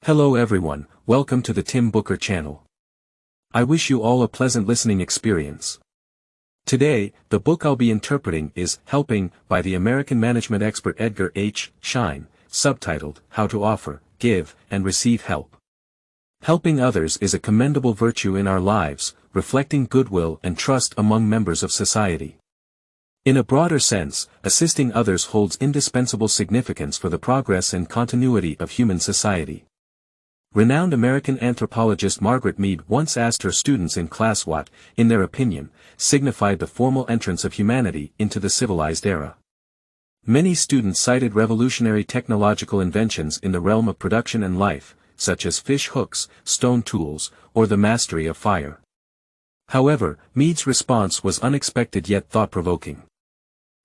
Hello everyone, welcome to the Tim Booker channel. I wish you all a pleasant listening experience. Today, the book I'll be interpreting is Helping by the American management expert Edgar H. Schein, subtitled How to Offer, Give, and Receive Help. Helping others is a commendable virtue in our lives, reflecting goodwill and trust among members of society. In a broader sense, assisting others holds indispensable significance for the progress and continuity of human society. Renowned American anthropologist Margaret Mead once asked her students in class what, in their opinion, signified the formal entrance of humanity into the civilized era. Many students cited revolutionary technological inventions in the realm of production and life, such as fish hooks, stone tools, or the mastery of fire. However, Mead's response was unexpected yet thought-provoking.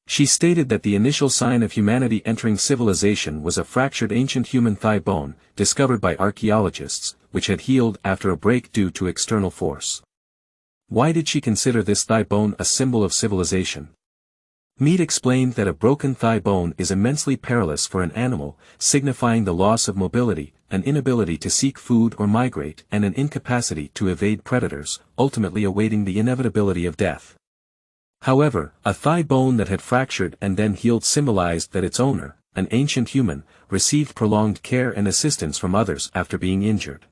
She stated that the initial sign of humanity entering civilization was a fractured ancient human thigh bone, discovered by archaeologists, which had healed after a break due to external force. Why did she consider this thigh bone a symbol of civilization? Mead explained that a broken thigh bone is immensely perilous for an animal, signifying the loss of mobility, an inability to seek food or migrate, and an incapacity to evade predators, ultimately awaiting the inevitability of death. However, a thigh bone that had fractured and then healed symbolized that its owner, an ancient human, received prolonged care and assistance from others after being injured.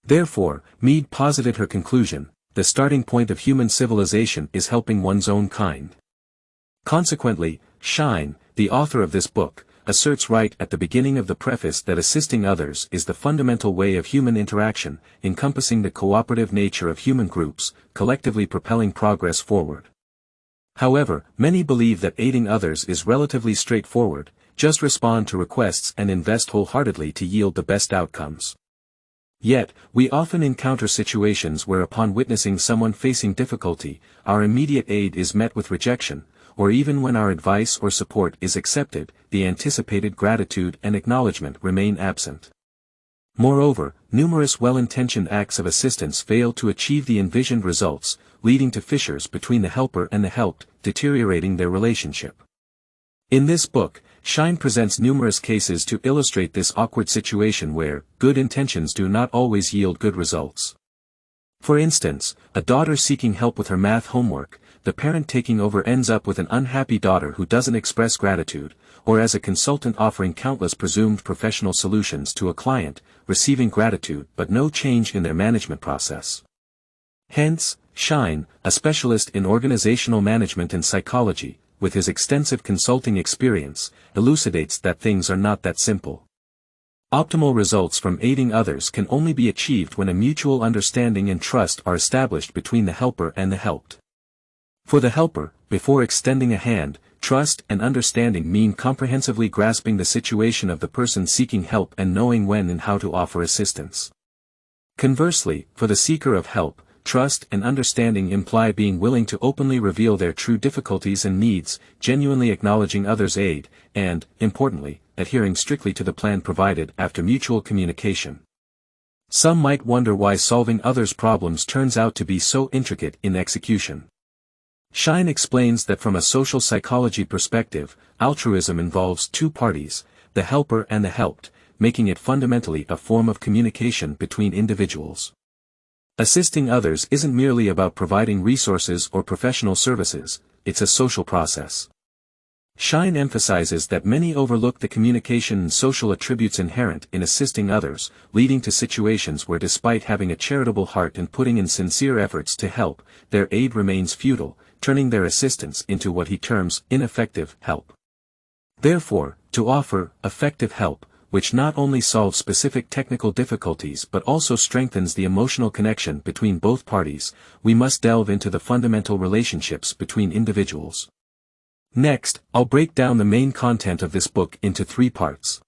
Therefore, Mead posited her conclusion: the starting point of human civilization is helping one's own kind. Consequently, Schein, the author of this book, asserts right at the beginning of the preface that assisting others is the fundamental way of human interaction, encompassing the cooperative nature of human groups, collectively propelling progress forward. However, many believe that aiding others is relatively straightforward: just respond to requests and invest wholeheartedly to yield the best outcomes. Yet, we often encounter situations where upon witnessing someone facing difficulty, our immediate aid is met with rejection, or even when our advice or support is accepted, the anticipated gratitude and acknowledgement remain absent. Moreover, numerous well-intentioned acts of assistance fail to achieve the envisioned results, leading to fissures between the helper and the helped, deteriorating their relationship. In this book, Schein presents numerous cases to illustrate this awkward situation where good intentions do not always yield good results. For instance, a daughter seeking help with her math homework, the parent taking over ends up with an unhappy daughter who doesn't express gratitude, or as a consultant offering countless presumed professional solutions to a client, receiving gratitude but no change in their management process. Hence, Schein, a specialist in organizational management and psychology, with his extensive consulting experience, elucidates that things are not that simple. Optimal results from aiding others can only be achieved when a mutual understanding and trust are established between the helper and the helped. For the helper, before extending a hand, trust and understanding mean comprehensively grasping the situation of the person seeking help and knowing when and how to offer assistance. Conversely, for the seeker of help, trust and understanding imply being willing to openly reveal their true difficulties and needs, genuinely acknowledging others' aid, and, importantly, adhering strictly to the plan provided after mutual communication. Some might wonder why solving others' problems turns out to be so intricate in execution. Schein explains that from a social psychology perspective, altruism involves two parties, the helper and the helped, making it fundamentally a form of communication between individuals. Assisting others isn't merely about providing resources or professional services, it's a social process. Schein emphasizes that many overlook the communication and social attributes inherent in assisting others, leading to situations where despite having a charitable heart and putting in sincere efforts to help, their aid remains futile, turning their assistance into what he terms ineffective help. Therefore, to offer effective help, which not only solves specific technical difficulties but also strengthens the emotional connection between both parties, we must delve into the fundamental relationships between individuals. Next, I'll break down the main content of this book into three parts.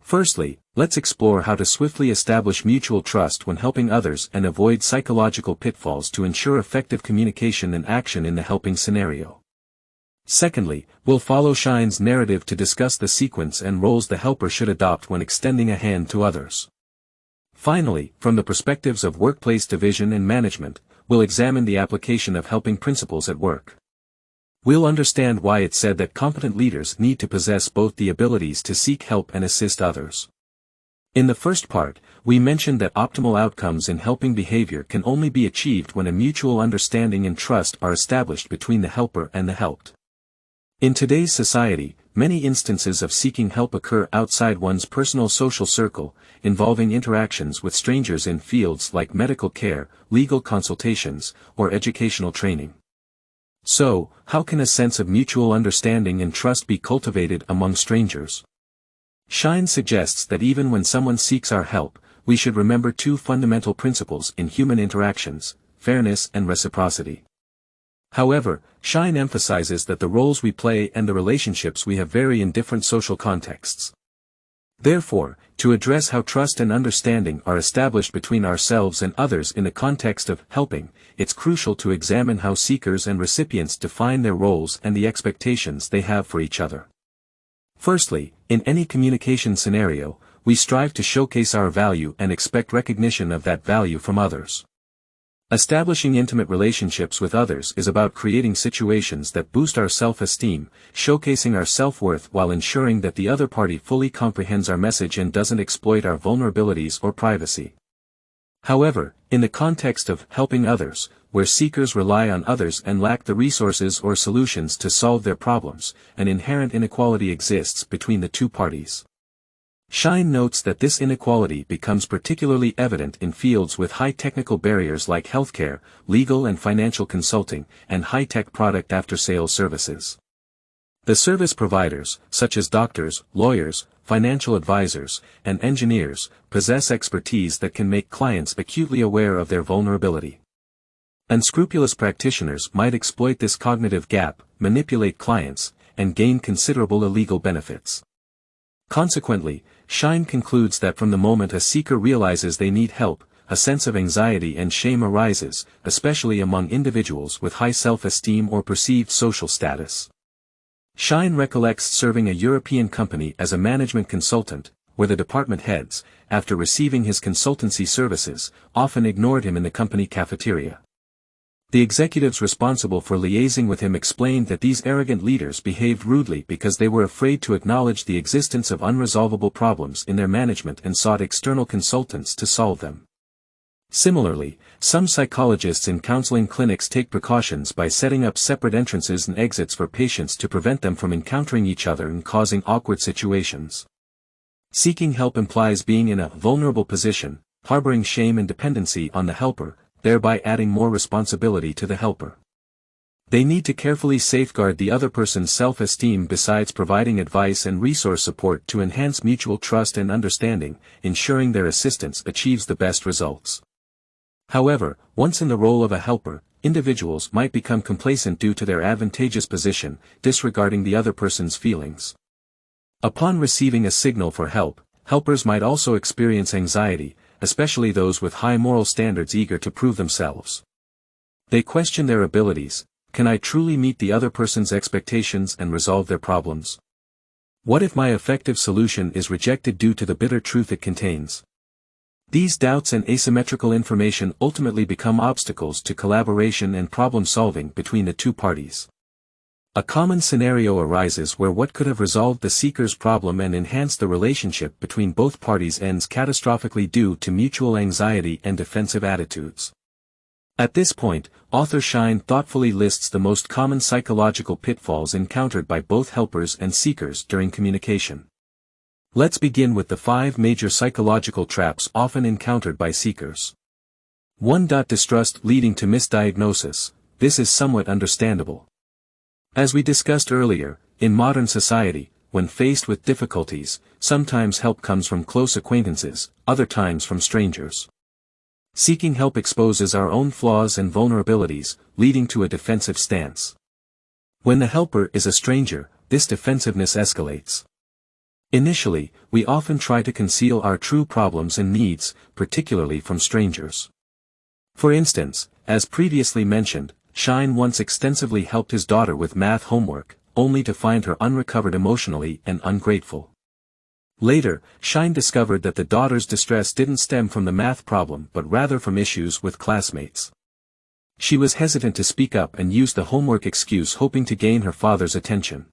Firstly, let's explore how to swiftly establish mutual trust when helping others and avoid psychological pitfalls to ensure effective communication and action in the helping scenario. Secondly, we'll follow Schein's narrative to discuss the sequence and roles the helper should adopt when extending a hand to others. Finally, from the perspectives of workplace division and management, we'll examine the application of helping principles at work. We'll understand why it's said that competent leaders need to possess both the abilities to seek help and assist others. In the first part, we mentioned that optimal outcomes in helping behavior can only be achieved when a mutual understanding and trust are established between the helper and the helped. In today's society, many instances of seeking help occur outside one's personal social circle, involving interactions with strangers in fields like medical care, legal consultations, or educational training. So, how can a sense of mutual understanding and trust be cultivated among strangers? Schein suggests that even when someone seeks our help, we should remember two fundamental principles in human interactions: fairness and reciprocity. However, Schein emphasizes that the roles we play and the relationships we have vary in different social contexts. Therefore, to address how trust and understanding are established between ourselves and others in the context of helping, it's crucial to examine how seekers and recipients define their roles and the expectations they have for each other. Firstly, in any communication scenario, we strive to showcase our value and expect recognition of that value from others. Establishing intimate relationships with others is about creating situations that boost our self-esteem, showcasing our self-worth while ensuring that the other party fully comprehends our message and doesn't exploit our vulnerabilities or privacy. However, in the context of helping others, where seekers rely on others and lack the resources or solutions to solve their problems, an inherent inequality exists between the two parties. Schein notes that this inequality becomes particularly evident in fields with high technical barriers like healthcare, legal and financial consulting, and high-tech product after-sales services. The service providers, such as doctors, lawyers, financial advisors, and engineers, possess expertise that can make clients acutely aware of their vulnerability. Unscrupulous practitioners might exploit this cognitive gap, manipulate clients, and gain considerable illegal benefits. Consequently, Schein concludes that from the moment a seeker realizes they need help, a sense of anxiety and shame arises, especially among individuals with high self-esteem or perceived social status. Schein recollects serving a European company as a management consultant, where the department heads, after receiving his consultancy services, often ignored him in the company cafeteria. The executives responsible for liaising with him explained that these arrogant leaders behaved rudely because they were afraid to acknowledge the existence of unresolvable problems in their management and sought external consultants to solve them. Similarly, some psychologists in counseling clinics take precautions by setting up separate entrances and exits for patients to prevent them from encountering each other and causing awkward situations. Seeking help implies being in a vulnerable position, harboring shame and dependency on the helper, thereby adding more responsibility to the helper. They need to carefully safeguard the other person's self-esteem besides providing advice and resource support to enhance mutual trust and understanding, ensuring their assistance achieves the best results. However, once in the role of a helper, individuals might become complacent due to their advantageous position, disregarding the other person's feelings. Upon receiving a signal for help, helpers might also experience anxiety, especially those with high moral standards eager to prove themselves. They question their abilities: can I truly meet the other person's expectations and resolve their problems? What if my effective solution is rejected due to the bitter truth it contains? These doubts and asymmetrical information ultimately become obstacles to collaboration and problem-solving between the two parties. A common scenario arises where what could have resolved the seeker's problem and enhanced the relationship between both parties ends catastrophically due to mutual anxiety and defensive attitudes. At this point, author Schein thoughtfully lists the most common psychological pitfalls encountered by both helpers and seekers during communication. Let's begin with the 5 major psychological traps often encountered by seekers. 1. Distrust leading to misdiagnosis. This is somewhat understandable. As we discussed earlier, in modern society, when faced with difficulties, sometimes help comes from close acquaintances, other times from strangers. Seeking help exposes our own flaws and vulnerabilities, leading to a defensive stance. When the helper is a stranger, this defensiveness escalates. Initially, we often try to conceal our true problems and needs, particularly from strangers. For instance, as previously mentioned, Schein once extensively helped his daughter with math homework, only to find her unrecovered emotionally and ungrateful. Later, Schein discovered that the daughter's distress didn't stem from the math problem but rather from issues with classmates. She was hesitant to speak up and used the homework excuse hoping to gain her father's attention.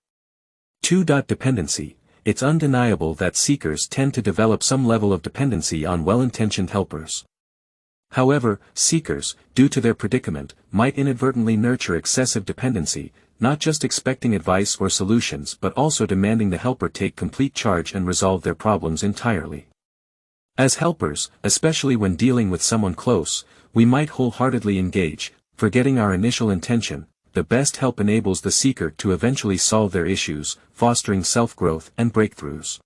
2. Dependency. it's undeniable that seekers tend to develop some level of dependency on well-intentioned helpers. However, seekers, due to their predicament, might inadvertently nurture excessive dependency, not just expecting advice or solutions but also demanding the helper take complete charge and resolve their problems entirely. As helpers, especially when dealing with someone close, we might wholeheartedly engage, forgetting our initial intention. The best help enables the seeker to eventually solve their issues, fostering self-growth and breakthroughs.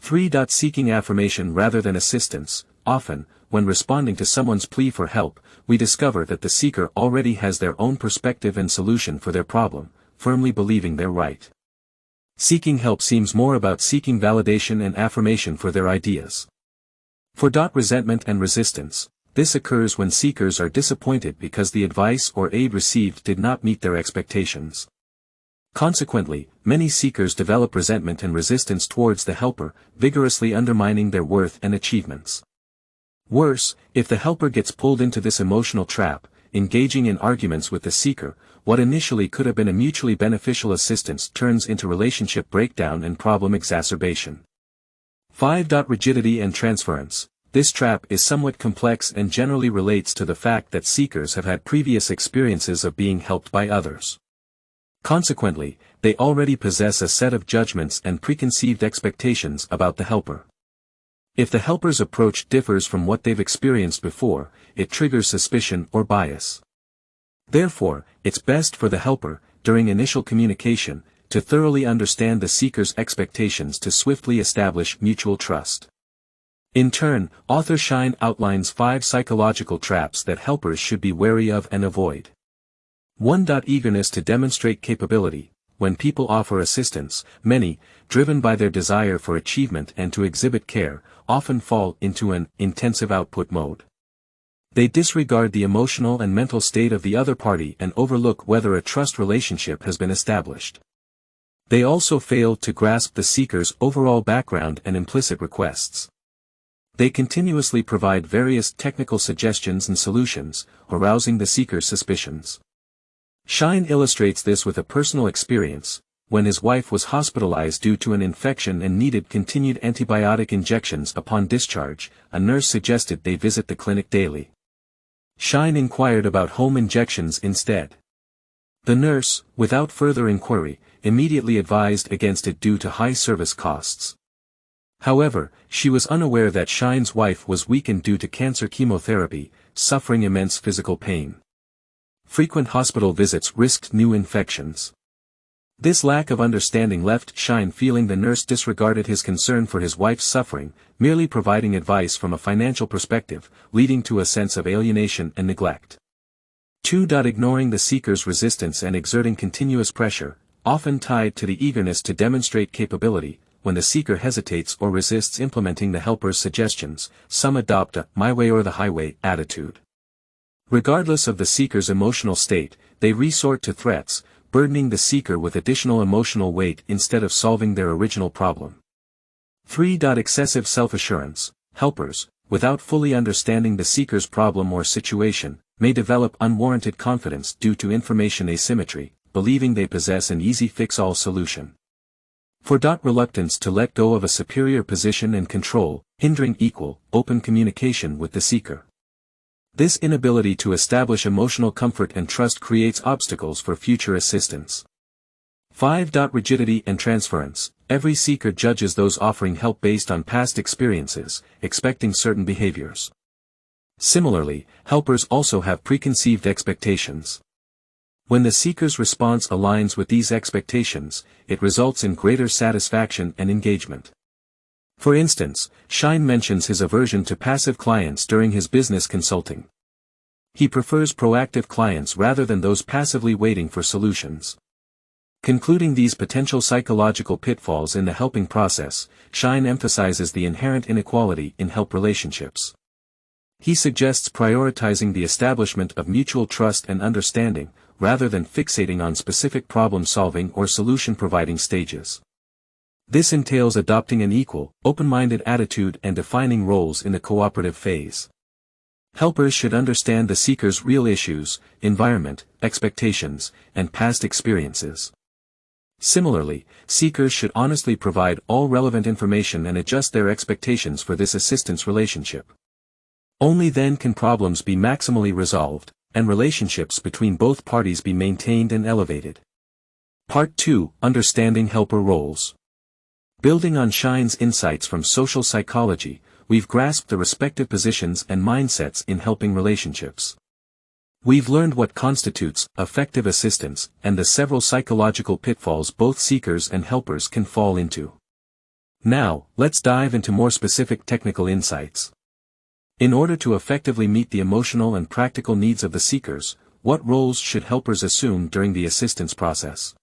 3. Seeking affirmation rather than assistance. Often, when responding to someone's plea for help, we discover that the seeker already has their own perspective and solution for their problem, firmly believing they're right. Seeking help seems more about seeking validation and affirmation for their ideas. 4. Resentment and resistance. This occurs when seekers are disappointed because the advice or aid received did not meet their expectations. Consequently, many seekers develop resentment and resistance towards the helper, vigorously undermining their worth and achievements. Worse, if the helper gets pulled into this emotional trap, engaging in arguments with the seeker, what initially could have been a mutually beneficial assistance turns into relationship breakdown and problem exacerbation. 5. Rigidity and transference. This trap is somewhat complex and generally relates to the fact that seekers have had previous experiences of being helped by others. Consequently, they already possess a set of judgments and preconceived expectations about the helper. If the helper's approach differs from what they've experienced before, it triggers suspicion or bias. Therefore, it's best for the helper, during initial communication, to thoroughly understand the seeker's expectations to swiftly establish mutual trust. In turn, author Schein outlines 5 psychological traps that helpers should be wary of and avoid. 1. Eagerness to demonstrate capability. When people offer assistance, many, driven by their desire for achievement and to exhibit care, often fall into an intensive output mode. They disregard the emotional and mental state of the other party and overlook whether a trust relationship has been established. They also fail to grasp the seeker's overall background and implicit requests. They continuously provide various technical suggestions and solutions, arousing the seeker's suspicions. Schein illustrates this with a personal experience. When his wife was hospitalized due to an infection and needed continued antibiotic injections upon discharge, a nurse suggested they visit the clinic daily. Schein inquired about home injections instead. The nurse, without further inquiry, immediately advised against it due to high service costs. However, she was unaware that Schein's wife was weakened due to cancer chemotherapy, suffering immense physical pain. Frequent hospital visits risked new infections. This lack of understanding left Schein feeling the nurse disregarded his concern for his wife's suffering, merely providing advice from a financial perspective, leading to a sense of alienation and neglect. 2. Ignoring the seeker's resistance and exerting continuous pressure, often tied to the eagerness to demonstrate capability. When the seeker hesitates or resists implementing the helper's suggestions, some adopt a "my way or the highway" attitude. Regardless of the seeker's emotional state, they resort to threats, burdening the seeker with additional emotional weight instead of solving their original problem. 3. Excessive self-assurance. Helpers, without fully understanding the seeker's problem or situation, may develop unwarranted confidence due to information asymmetry, believing they possess an easy fix-all solution. 4. Reluctance to let go of a superior position and control, hindering equal, open communication with the seeker. This inability to establish emotional comfort and trust creates obstacles for future assistance. 5. Rigidity and transference. Every seeker judges those offering help based on past experiences, expecting certain behaviors. Similarly, helpers also have preconceived expectations. When the seeker's response aligns with these expectations, it results in greater satisfaction and engagement. For instance, Schein mentions his aversion to passive clients during his business consulting. He prefers proactive clients rather than those passively waiting for solutions. Concluding these potential psychological pitfalls in the helping process, Schein emphasizes the inherent inequality in help relationships. He suggests prioritizing the establishment of mutual trust and understanding, rather than fixating on specific problem-solving or solution-providing stages. This entails adopting an equal, open-minded attitude and defining roles in the cooperative phase. Helpers should understand the seeker's real issues, environment, expectations, and past experiences. Similarly, seekers should honestly provide all relevant information and adjust their expectations for this assistance relationship. Only then can problems be maximally resolved, and relationships between both parties be maintained and elevated. Part 2: Understanding Helper Roles. Building on Schein's insights from social psychology, we've grasped the respective positions and mindsets in helping relationships. We've learned what constitutes effective assistance and the several psychological pitfalls both seekers and helpers can fall into. Now, let's dive into more specific technical insights. In order to effectively meet the emotional and practical needs of the seekers, what roles should helpers assume during the assistance process?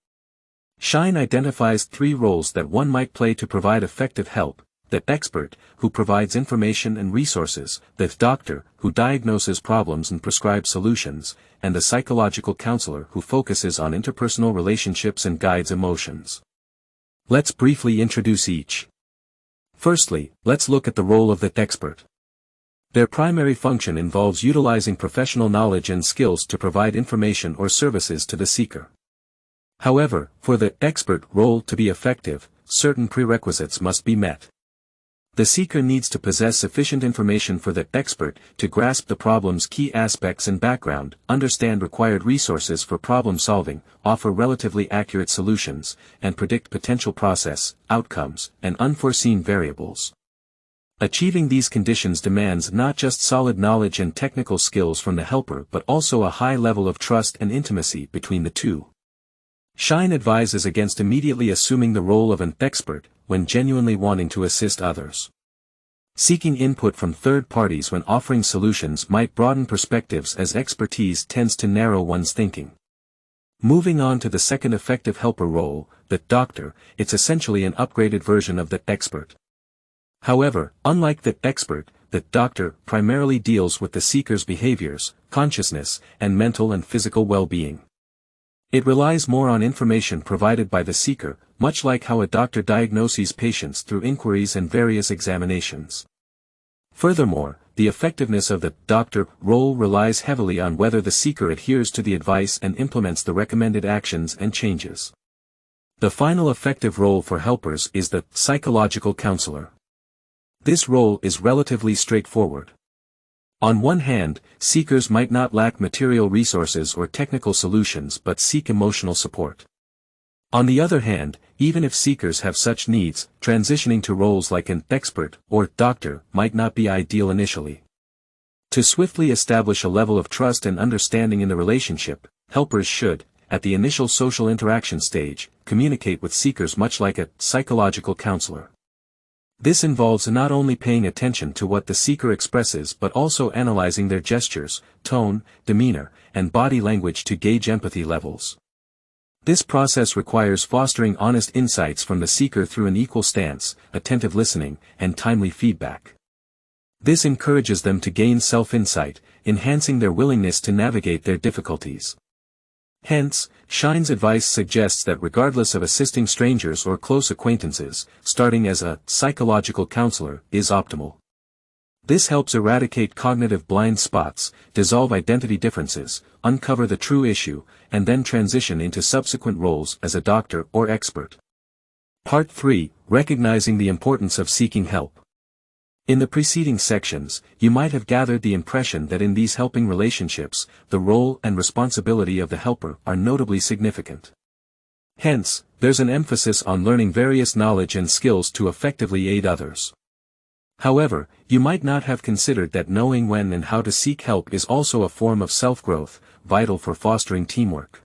Schein identifies 3 roles that one might play to provide effective help: the expert, who provides information and resources; the doctor, who diagnoses problems and prescribes solutions; and the psychological counselor, who focuses on interpersonal relationships and guides emotions. Let's briefly introduce each. Firstly, let's look at the role of the expert. Their primary function involves utilizing professional knowledge and skills to provide information or services to the seeker. However, for the expert role to be effective, certain prerequisites must be met. The seeker needs to possess sufficient information for the expert to grasp the problem's key aspects and background, understand required resources for problem solving, offer relatively accurate solutions, and predict potential process, outcomes, and unforeseen variables. Achieving these conditions demands not just solid knowledge and technical skills from the helper but also a high level of trust and intimacy between the two. Schein advises against immediately assuming the role of an expert when genuinely wanting to assist others. Seeking input from third parties when offering solutions might broaden perspectives, as expertise tends to narrow one's thinking. Moving on to the second effective helper role, the doctor, it's essentially an upgraded version of the expert. However, unlike the expert, the doctor primarily deals with the seeker's behaviors, consciousness, and mental and physical well-being. It relies more on information provided by the seeker, much like how a doctor diagnoses patients through inquiries and various examinations. Furthermore, the effectiveness of the doctor role relies heavily on whether the seeker adheres to the advice and implements the recommended actions and changes. The final effective role for helpers is the psychological counselor. This role is relatively straightforward. On one hand, seekers might not lack material resources or technical solutions but seek emotional support. On the other hand, even if seekers have such needs, transitioning to roles like an expert or doctor might not be ideal initially. To swiftly establish a level of trust and understanding in the relationship, helpers should, at the initial social interaction stage, communicate with seekers much like a psychological counselor. This involves not only paying attention to what the seeker expresses but also analyzing their gestures, tone, demeanor, and body language to gauge empathy levels. This process requires fostering honest insights from the seeker through an equal stance, attentive listening, and timely feedback. This encourages them to gain self-insight, enhancing their willingness to navigate their difficulties. Hence, Schein's advice suggests that regardless of assisting strangers or close acquaintances, starting as a psychological counselor is optimal. This helps eradicate cognitive blind spots, dissolve identity differences, uncover the true issue, and then transition into subsequent roles as a doctor or expert. Part 3: Recognizing the importance of seeking help. In the preceding sections, you might have gathered the impression that in these helping relationships, the role and responsibility of the helper are notably significant. Hence, there's an emphasis on learning various knowledge and skills to effectively aid others. However, you might not have considered that knowing when and how to seek help is also a form of self-growth, vital for fostering teamwork.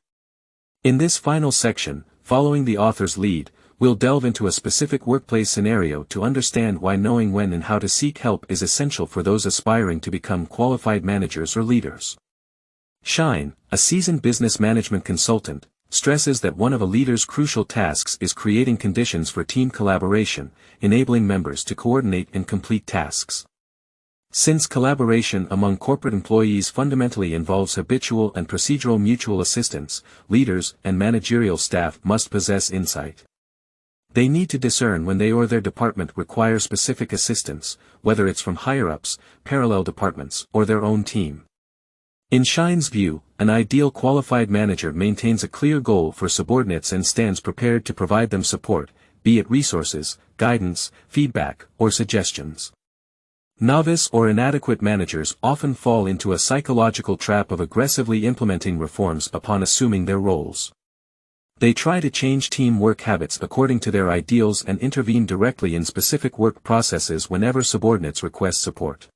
In this final section, following the author's lead, we'll delve into a specific workplace scenario to understand why knowing when and how to seek help is essential for those aspiring to become qualified managers or leaders. Schein, a seasoned business management consultant, stresses that one of a leader's crucial tasks is creating conditions for team collaboration, enabling members to coordinate and complete tasks. Since collaboration among corporate employees fundamentally involves habitual and procedural mutual assistance, leaders and managerial staff must possess insight. They need to discern when they or their department require specific assistance, whether it's from higher-ups, parallel departments, or their own team. In Schein's view, an ideal qualified manager maintains a clear goal for subordinates and stands prepared to provide them support, be it resources, guidance, feedback, or suggestions. Novice or inadequate managers often fall into a psychological trap of aggressively implementing reforms upon assuming their roles. They try to change team work habits according to their ideals and intervene directly in specific work processes whenever subordinates request support.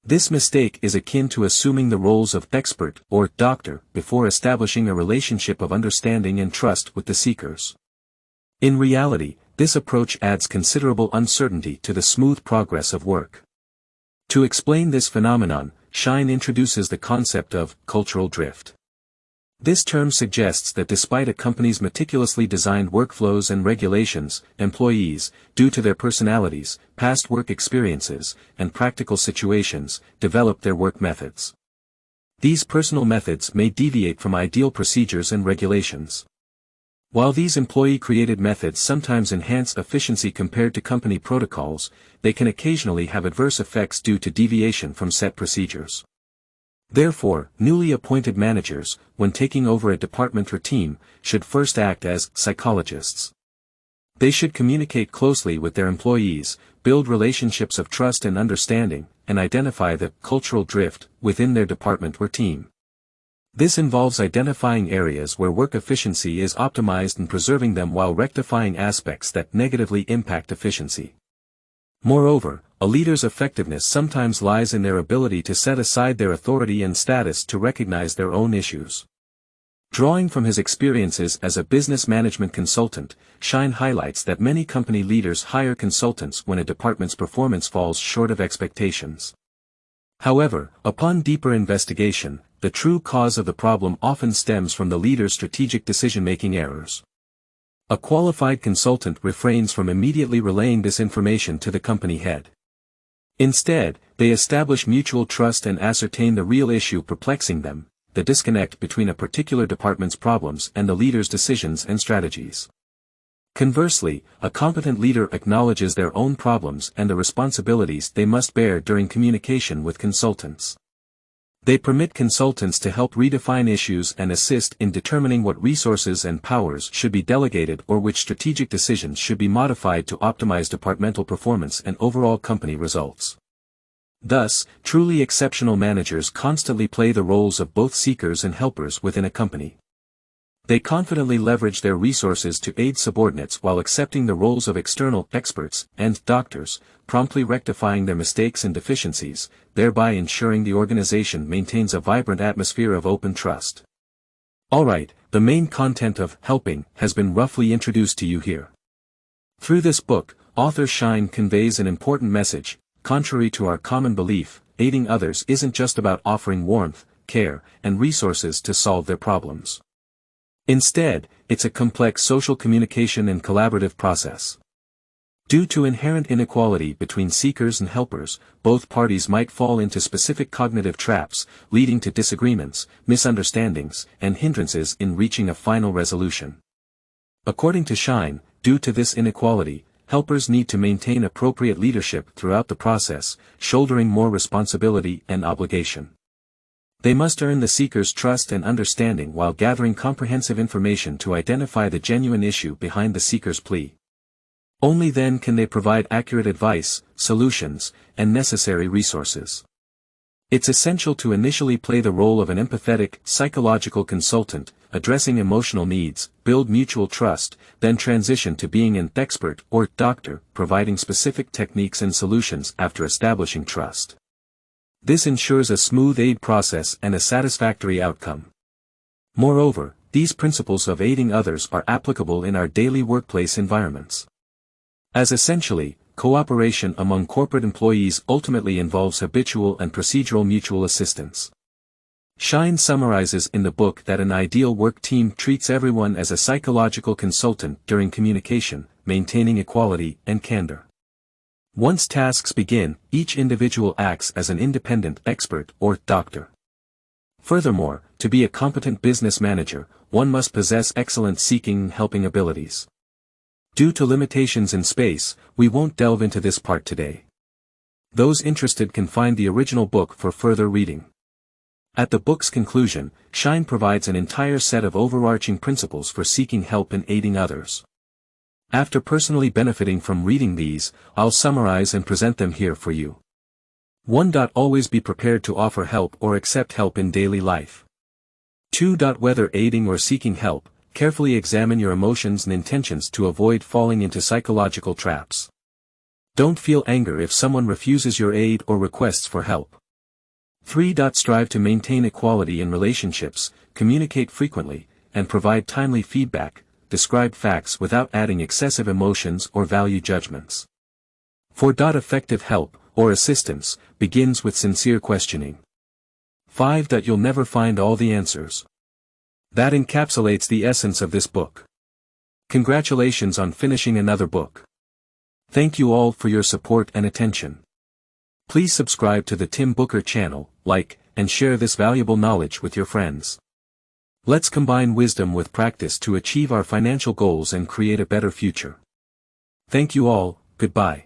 This mistake is akin to assuming the roles of expert or doctor before establishing a relationship of understanding and trust with the seekers. In reality, this approach adds considerable uncertainty to the smooth progress of work. To explain this phenomenon, Schein introduces the concept of cultural drift. This term suggests that despite a company's meticulously designed workflows and regulations, employees, due to their personalities, past work experiences, and practical situations, develop their work methods. These personal methods may deviate from ideal procedures and regulations. While these employee-created methods sometimes enhance efficiency compared to company protocols, they can occasionally have adverse effects due to deviation from set procedures. Therefore, newly appointed managers, when taking over a department or team, should first act as psychologists. They should communicate closely with their employees, build relationships of trust and understanding, and identify the cultural drift within their department or team. This involves identifying areas where work efficiency is optimized and preserving them while rectifying aspects that negatively impact efficiency. Moreover, a leader's effectiveness sometimes lies in their ability to set aside their authority and status to recognize their own issues. Drawing from his experiences as a business management consultant, Schein highlights that many company leaders hire consultants when a department's performance falls short of expectations. However, upon deeper investigation, the true cause of the problem often stems from the leader's strategic decision-making errors. A qualified consultant refrains from immediately relaying this information to the company head. Instead, they establish mutual trust and ascertain the real issue perplexing them, the disconnect between a particular department's problems and the leader's decisions and strategies. Conversely, a competent leader acknowledges their own problems and the responsibilities they must bear during communication with consultants. They permit consultants to help redefine issues and assist in determining what resources and powers should be delegated or which strategic decisions should be modified to optimize departmental performance and overall company results. Thus, truly exceptional managers constantly play the roles of both seekers and helpers within a company. They confidently leverage their resources to aid subordinates while accepting the roles of external experts and doctors, promptly rectifying their mistakes and deficiencies, thereby ensuring the organization maintains a vibrant atmosphere of open trust. Alright, the main content of Helping has been roughly introduced to you here. Through this book, author Schein conveys an important message. Contrary to our common belief, aiding others isn't just about offering warmth, care, and resources to solve their problems. Instead, it's a complex social communication and collaborative process. Due to inherent inequality between seekers and helpers, both parties might fall into specific cognitive traps, leading to disagreements, misunderstandings, and hindrances in reaching a final resolution. According to Schein, due to this inequality, helpers need to maintain appropriate leadership throughout the process, shouldering more responsibility and obligation. They must earn the seeker's trust and understanding while gathering comprehensive information to identify the genuine issue behind the seeker's plea. Only then can they provide accurate advice, solutions, and necessary resources. It's essential to initially play the role of an empathetic, psychological consultant, addressing emotional needs, build mutual trust, then transition to being an expert or doctor, providing specific techniques and solutions after establishing trust. This ensures a smooth aid process and a satisfactory outcome. Moreover, these principles of aiding others are applicable in our daily workplace environments. As essentially, cooperation among corporate employees ultimately involves habitual and procedural mutual assistance. Schein summarizes in the book that an ideal work team treats everyone as a psychological consultant during communication, maintaining equality and candor. Once tasks begin, each individual acts as an independent expert or doctor. Furthermore, to be a competent business manager, one must possess excellent seeking and helping abilities. Due to limitations in space, we won't delve into this part today. Those interested can find the original book for further reading. At the book's conclusion, Schein provides an entire set of overarching principles for seeking help and aiding others. After personally benefiting from reading these, I'll summarize and present them here for you. 1. Always be prepared to offer help or accept help in daily life. 2. Whether aiding or seeking help, carefully examine your emotions and intentions to avoid falling into psychological traps. Don't feel anger if someone refuses your aid or requests for help. 3. Strive to maintain equality in relationships, communicate frequently, and provide timely feedback, describe facts without adding excessive emotions or value judgments. 4. Effective help, or assistance, begins with sincere questioning. 5. You'll never find all the answers. That encapsulates the essence of this book. Congratulations on finishing another book. Thank you all for your support and attention. Please subscribe to the Tim Booker channel, like, and share this valuable knowledge with your friends. Let's combine wisdom with practice to achieve our financial goals and create a better future. Thank you all, goodbye.